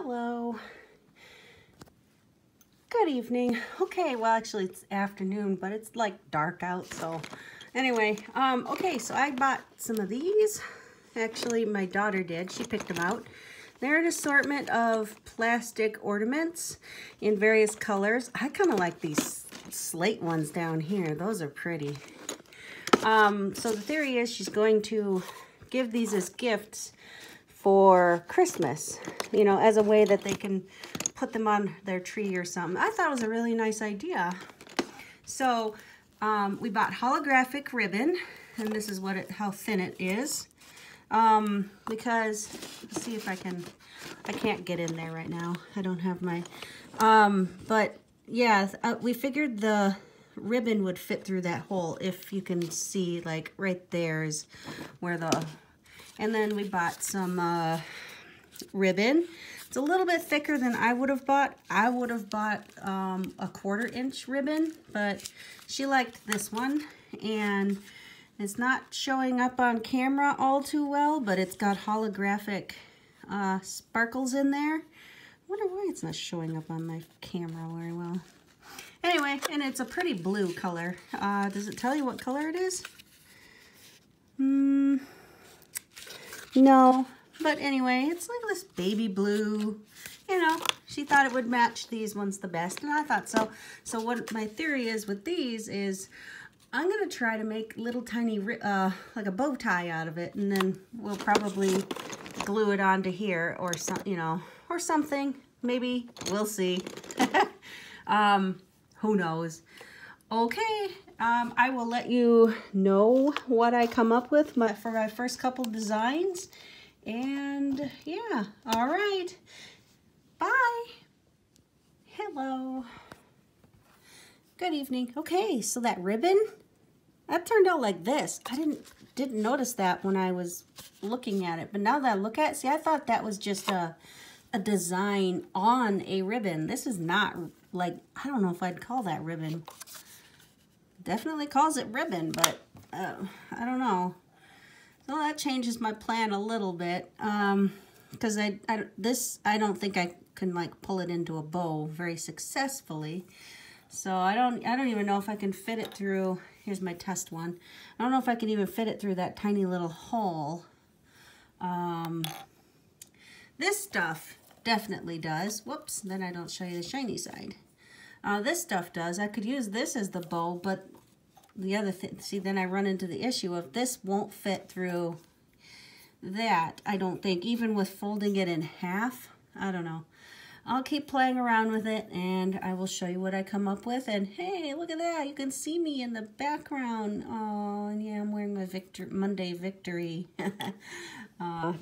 Hello. Good evening. Okay, well actually it's afternoon, but it's like dark out, so anyway, okay, so I bought some of these. Actually, my daughter did. She picked them out. They're an assortment of plastic ornaments in various colors. I kind of like these slate ones down here. Those are pretty. So the theory is she's going to give these as gifts for Christmas, you know, as a way that they can put them on their tree or something. I thought it was a really nice idea. So we bought holographic ribbon, and this is how thin it is. Because let's see if I can't get in there right now. I don't have my, but yeah, we figured the ribbon would fit through that hole. If you can see, like right there is where and then we bought some ribbon. It's a little bit thicker than I would have bought. I would have bought a 1/4 inch ribbon, but she liked this one, and it's not showing up on camera all too well, but it's got holographic sparkles in there. I wonder why it's not showing up on my camera very well. Anyway, and it's a pretty blue color. Does it tell you what color it is? No, but anyway, it's like this baby blue. You know, she thought it would match these ones the best, and I thought so. So what my theory is with these is I'm going to try to make little tiny, like a bow tie out of it, and then we'll probably glue it onto here or you know, or something. Maybe. We'll see. Who knows? Okay, I will let you know what I come up with for my first couple designs. And yeah, all right. Bye. Hello. Good evening. Okay, so that ribbon, that turned out like this. I didn't notice that when I was looking at it, but now that I look at it, see, I thought that was just a design on a ribbon. This is not, like, I don't know if I'd call that ribbon. Definitely calls it ribbon, but I don't know. So that changes my plan a little bit, because I don't think I can like pull it into a bow very successfully. So I don't even know if I can fit it through. Here's my test one. I don't know if I can even fit it through that tiny little hole. This stuff definitely does. Whoops, then I don't show you the shiny side. This stuff does. I could use this as the bow, but the other thing, see, then I run into the issue of this won't fit through that, I don't think, even with folding it in half. I don't know. I'll keep playing around with it, and I will show you what I come up with. And hey, look at that. You can see me in the background. Oh, and yeah, I'm wearing my Monday Victory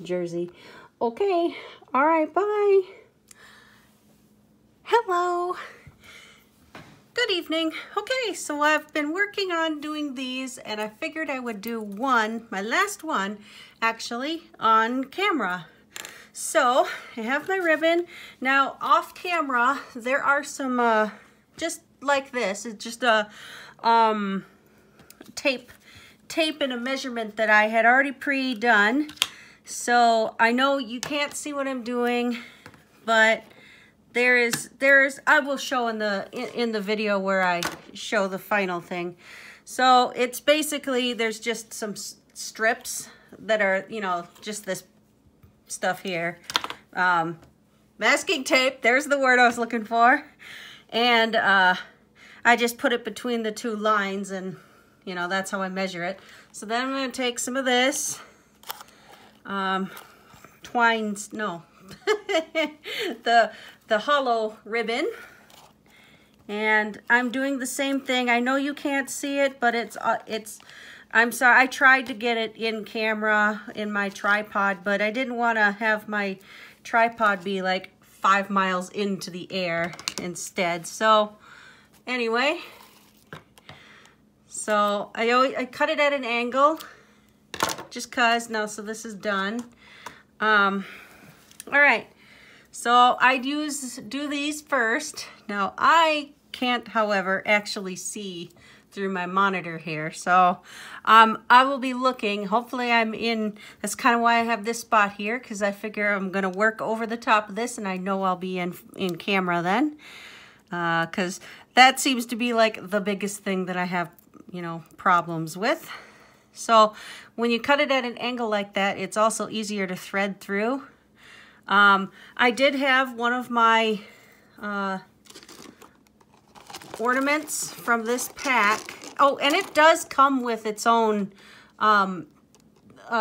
jersey. Okay. All right, bye. Hello. Good evening. Okay, so I've been working on doing these, and I figured I would do my last one, actually, on camera. So I have my ribbon. Now off camera, there are some, just like this. It's just a tape and a measurement that I had already pre-done. So I know you can't see what I'm doing, but I will show in the video where I show the final thing. So it's basically, there's just some strips that are, you know, just this stuff here. Masking tape, there's the word I was looking for. And I just put it between the two lines, and you know, that's how I measure it. So then I'm going to take some of this the hollow ribbon, and I'm doing the same thing. I know you can't see it, but I'm sorry, I tried to get it in camera in my tripod, but I didn't want to have my tripod be like 5 miles into the air instead. So anyway, so I cut it at an angle just cause. Now, so this is done. All right, so I do these first. Now I can't, however, actually see through my monitor here. So I will be looking. Hopefully I'm in. That's kind of why I have this spot here, because I figure I'm going to work over the top of this, and I know I'll be in camera then. Because that seems to be like the biggest thing that I have, you know, problems with. So when you cut it at an angle like that, it's also easier to thread through. I did have one of my ornaments from this pack. Oh, and it does come with its own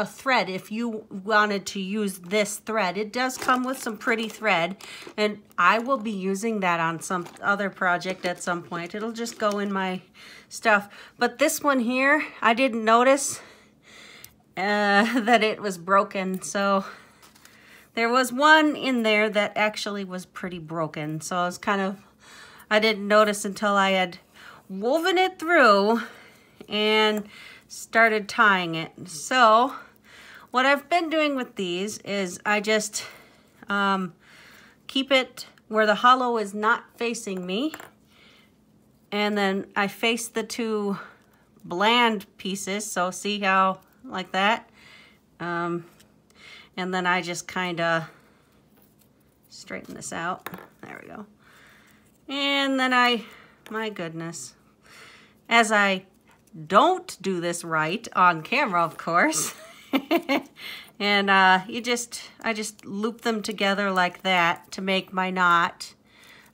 thread if you wanted to use this thread. It does come with some pretty thread, and I will be using that on some other project at some point. It'll just go in my stuff. But this one here, I didn't notice that it was broken. So there was one in there that actually was pretty broken. So I was I didn't notice until I had woven it through and started tying it. So what I've been doing with these is I just keep it where the hollow is not facing me, and then I face the two bland pieces. So see how, like that, and then I just kind of straighten this out. There we go. And then my goodness, as I don't do this right on camera, of course, and I just loop them together like that to make my knot.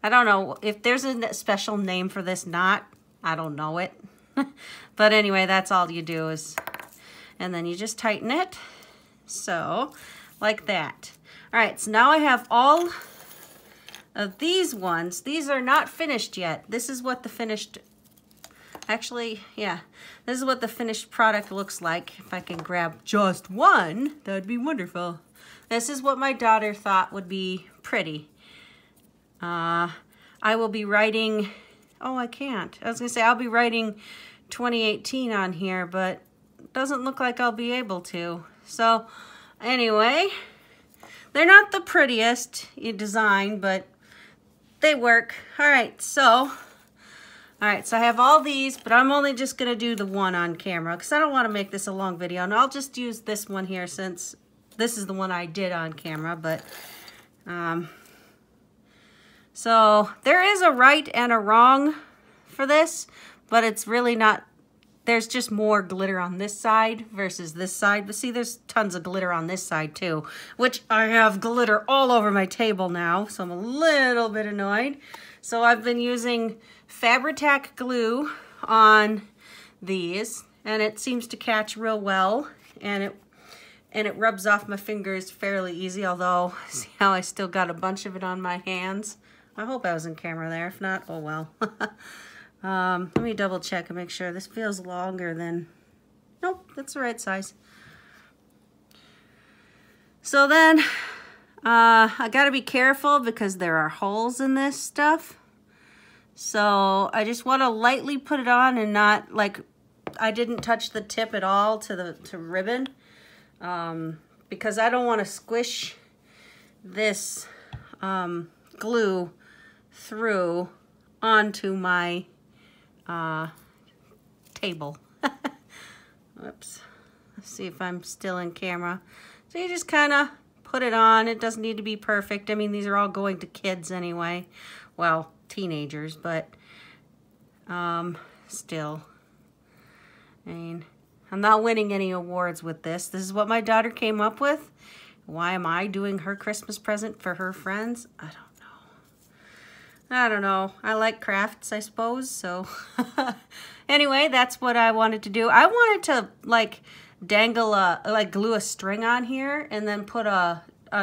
I don't know if there's a special name for this knot. I don't know it. But anyway, that's all you do is, and then you just tighten it. So, like that. All right, so now I have all of these ones. These are not finished yet. This is what the finished, actually, yeah, this is what the finished product looks like. If I can grab just one, that'd be wonderful. This is what my daughter thought would be pretty. I will be writing, oh, I can't. I was gonna say I'll be writing 2018 on here, but it doesn't look like I'll be able to. So anyway, they're not the prettiest in design, but they work. All right, so I have all these, but I'm only just gonna do the one on camera because I don't want to make this a long video, and I'll just use this one here since this is the one I did on camera. But so there is a right and a wrong for this, but it's really not. There's just more glitter on this side versus this side. But see, there's tons of glitter on this side too, which I have glitter all over my table now, so I'm a little bit annoyed. So I've been using Fabri-Tac glue on these, and it seems to catch real well, and it rubs off my fingers fairly easy, although see how I still got a bunch of it on my hands. I hope I was in camera there. If not, oh well. Let me double check and make sure. This feels longer than, nope, that's the right size. So then I gotta be careful because there are holes in this stuff. So I just want to lightly put it on and not like, I didn't touch the tip at all to ribbon, because I don't want to squish this glue through onto my table. Oops. Let's see if I'm still in camera. So you just kind of put it on. It doesn't need to be perfect. I mean, these are all going to kids anyway. Well, teenagers, but still. I mean, I'm not winning any awards with this. This is what my daughter came up with. Why am I doing her Christmas present for her friends? I don't know. I like crafts, I suppose. So anyway, that's what I wanted to do. I wanted to like dangle glue a string on here and then put a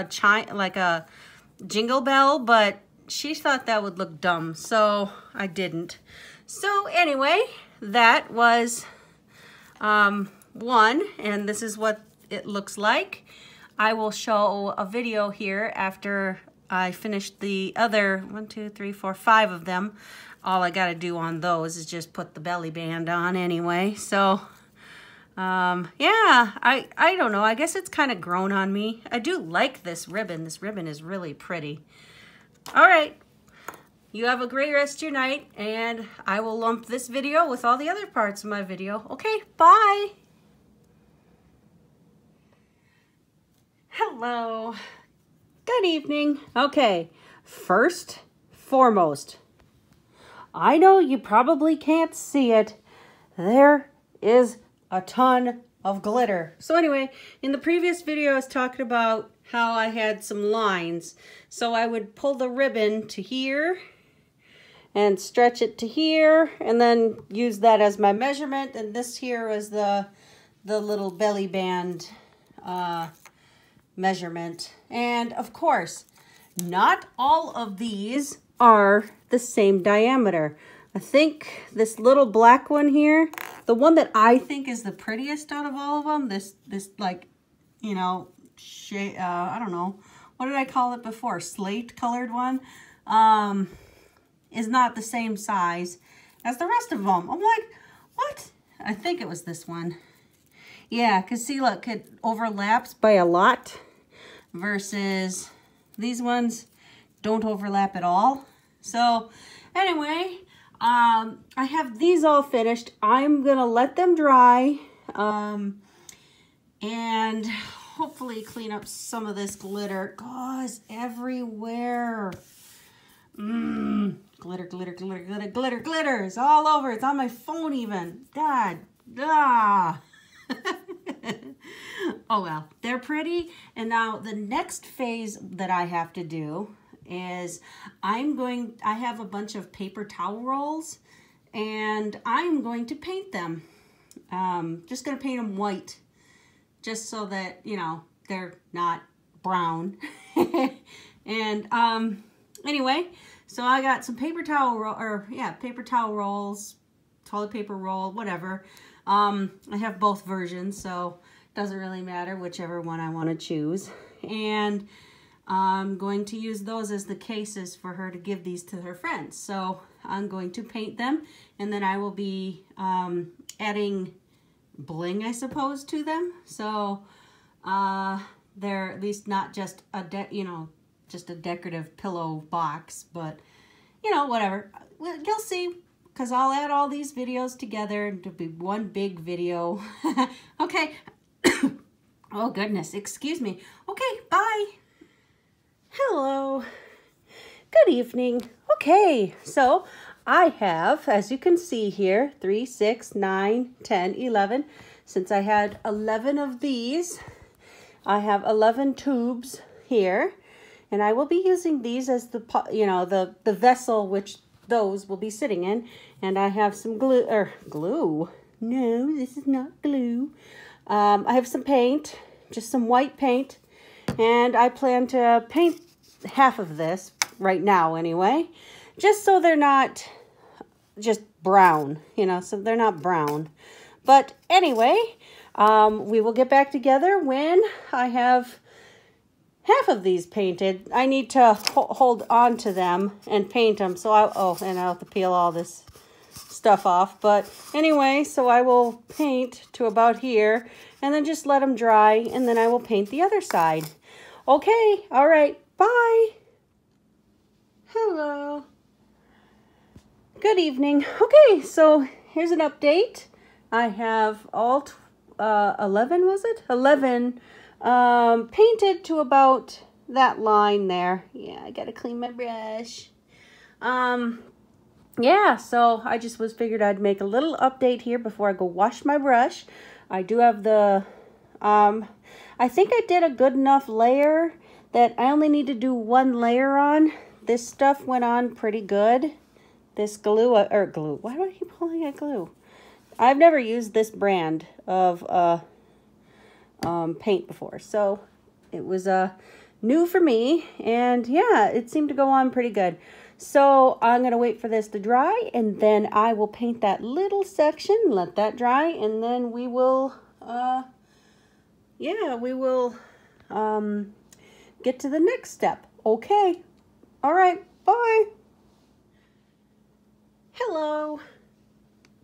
chime, like a jingle bell, but she thought that would look dumb, so I didn't. So anyway, that was one, and this is what it looks like. I will show a video here after I finished the other 1, 2, 3, 4, 5 of them. All I gotta do on those is just put the belly band on anyway. So yeah, I don't know. I guess it's kind of grown on me. I do like this ribbon. This ribbon is really pretty. All right. you have a great rest of your night, and I will lump this video with all the other parts of my video. Okay, bye. Hello. Good evening. Okay, first, foremost, I know you probably can't see it. There is a ton of glitter. So anyway, in the previous video I was talking about how I had some lines. So I would pull the ribbon to here and stretch it to here and then use that as my measurement. And this here was the little belly band measurement. And of course, not all of these are the same diameter. I think this little black one here, the one that I think is the prettiest out of all of them, this like, you know, shade, I don't know, what did I call it before? Slate colored one, is not the same size as the rest of them. I'm like, what? I think it was this one. Yeah, because see, look, it overlaps by a lot versus these ones don't overlap at all. So anyway, I have these all finished. I'm gonna let them dry and hopefully clean up some of this glitter. Goes everywhere. Glitter, glitter, glitter, glitter, glitter, glitter. It's all over. It's on my phone even. God. Ah. Oh well, they're pretty. And now the next phase that I have to do is I have a bunch of paper towel rolls and I'm going to paint them. Just going to paint them white just so that, you know, they're not brown. And anyway, so I got some paper towel paper towel rolls, toilet paper roll, whatever. I have both versions, so it doesn't really matter whichever one I want to choose. And I'm going to use those as the cases for her to give these to her friends. So I'm going to paint them, and then I will be adding bling, I suppose, to them. So they're at least not just a just a decorative pillow box, but you know, whatever. Well, you'll see, because I'll add all these videos together and it'll be one big video. Okay. Oh goodness, excuse me. Okay, bye. Hello. Good evening. Okay, so I have, as you can see here, 3, 6, 9, 10, 11. Since I had 11 of these, I have 11 tubes here. And I will be using these as the, you know, the vessel which those will be sitting in. And I have some glue. No, this is not glue. I have some paint, just some white paint. And I plan to paint half of this right now anyway. Just so they're not just brown, you know, so they're not brown. But anyway, we will get back together when I have half of these painted. I need to hold on to them and paint them. So and I'll have to peel all this stuff off. But anyway, so I will paint to about here and then just let them dry, and then I will paint the other side. Okay, all right, bye. Hello. Good evening. Okay, so here's an update. I have all 11, was it? 11 painted to about that line there. Yeah, I gotta clean my brush. Yeah, so I just figured I'd make a little update here before I go wash my brush. I do have the, I think I did a good enough layer that I only need to do one layer on. This stuff went on pretty good. This glue, why do I keep calling it glue? I've never used this brand of paint before, so it was new for me, and yeah, it seemed to go on pretty good. So I'm gonna wait for this to dry, and then I will paint that little section, let that dry, and then we will get to the next step. Okay, all right, bye. Hello.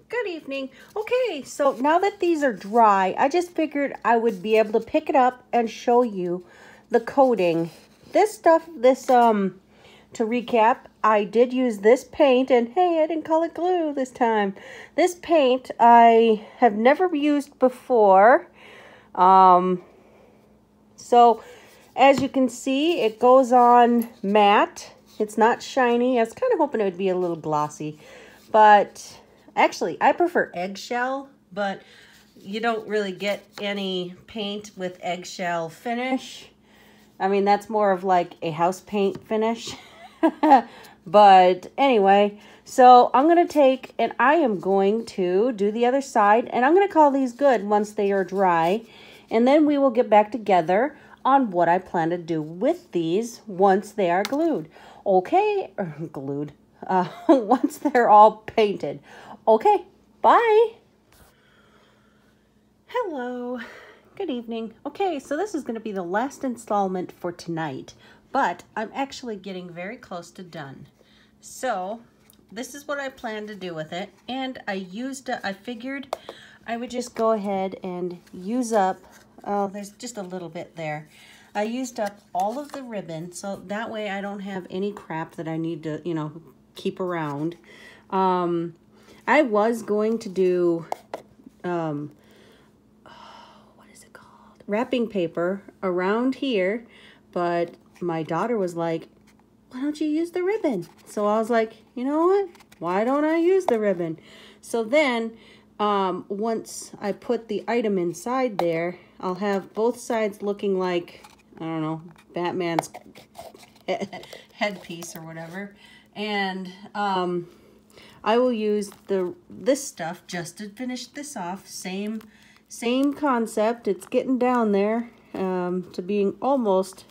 Good evening. Okay, so now that these are dry, I just figured I would be able to pick it up and show you the coating. This stuff, to recap, I did use this paint, and hey, I didn't call it glue this time. This paint I have never used before. So as you can see, it goes on matte. It's not shiny. I was kind of hoping it would be a little glossy, but actually I prefer eggshell, but you don't really get any paint with eggshell finish. I mean, that's more of like a house paint finish. But anyway, so I'm going to take and I am going to do the other side, and I'm going to call these good once they are dry. And then we will get back together on what I plan to do with these once they are glued. Okay, or glued. Once they're all painted. Okay, bye. Hello, good evening. Okay, so this is going to be the last installment for tonight, but I'm actually getting very close to done. So this is what I plan to do with it, and I figured I would just go ahead and use up, oh, there's just a little bit there. I used up all of the ribbon, so that way I don't have any crap that I need to, you know, keep around. I was going to do, what is it called? Wrapping paper around here, but my daughter was like, why don't you use the ribbon? So I was like, you know what? Why don't I use the ribbon? So then, once I put the item inside there, I'll have both sides looking like, I don't know, Batman's headpiece or whatever. And I will use this stuff just to finish this off. Same concept. It's getting down there to being almost,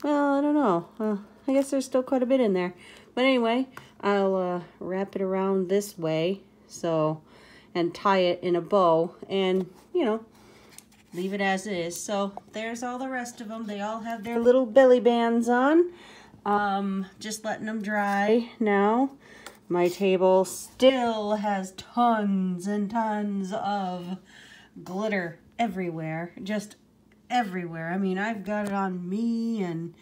well, I don't know. I guess there's still quite a bit in there. But anyway, I'll wrap it around this way, so, and tie it in a bow, and, you know, leave it as it is. So there's all the rest of them. They all have their little belly bands on. Just letting them dry now. My table still has tons and tons of glitter everywhere, just everywhere. I mean, I've got it on me, and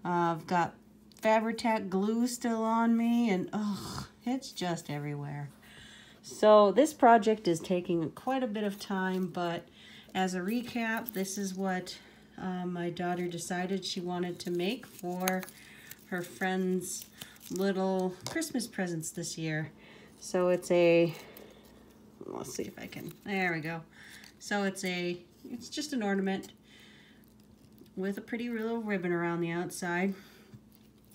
I've got Fabri-Tac glue still on me, and oh, it's just everywhere. So this project is taking quite a bit of time, but as a recap, this is what my daughter decided she wanted to make for her friends' little Christmas presents this year. So it's a, let's see if I can, there we go. So it's just an ornament with a pretty little ribbon around the outside.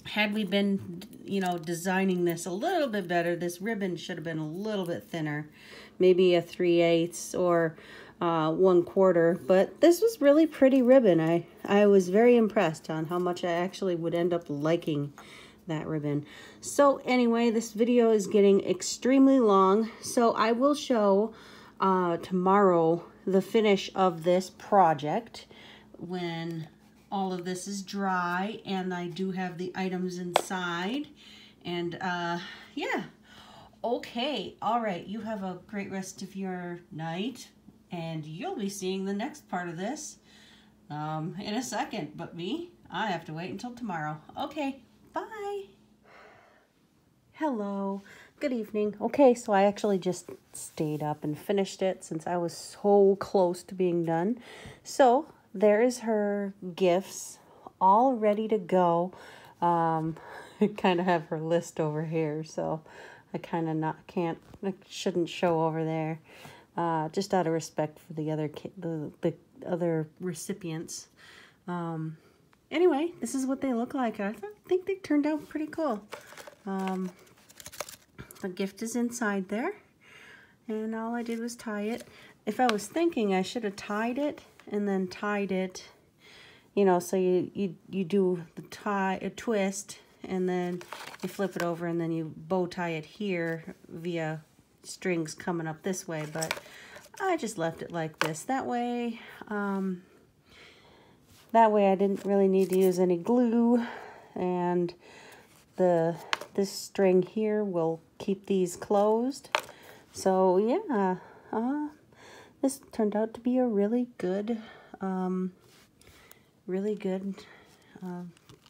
Had we been, you know, designing this a little bit better, this ribbon should have been a little bit thinner, maybe a 3/8 or 1/4, but this was really pretty ribbon. I was very impressed on how much I actually would end up liking that ribbon. So anyway, this video is getting extremely long, so I will show tomorrow the finish of this project when all of this is dry and I do have the items inside. And yeah, okay, all right, you have a great rest of your night, and you'll be seeing the next part of this in a second, but I have to wait until tomorrow. Okay, bye. Hello, good evening. Okay, so I actually just stayed up and finished it since I was so close to being done. So there is her gifts all ready to go. I kind of have her list over here, so I kind of I shouldn't show over there, just out of respect for the other recipients. Anyway, this is what they look like. I think they turned out pretty cool. The gift is inside there, and all I did was tie it. If I was thinking, I should have tied it and then tied it, you know, so you do a twist, and then you flip it over, and then you bow tie it here via strings coming up this way. But I just left it like this. That way I didn't really need to use any glue, and this string here will keep these closed. So yeah, this turned out to be a really good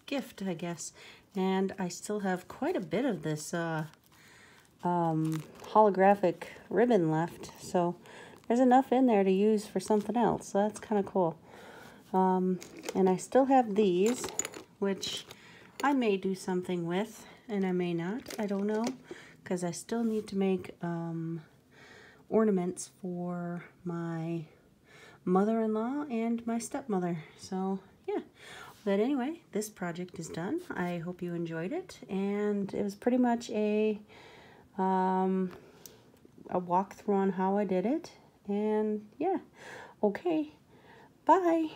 gift. gift, I guess. And I still have quite a bit of this holographic ribbon left, so there's enough in there to use for something else, so that's kind of cool. And I still have these, which I may do something with, and I may not, I don't know, because I still need to make ornaments for my mother-in-law and my stepmother, so yeah. But anyway, this project is done. I hope you enjoyed it, and it was pretty much a walkthrough on how I did it, and yeah, okay, bye.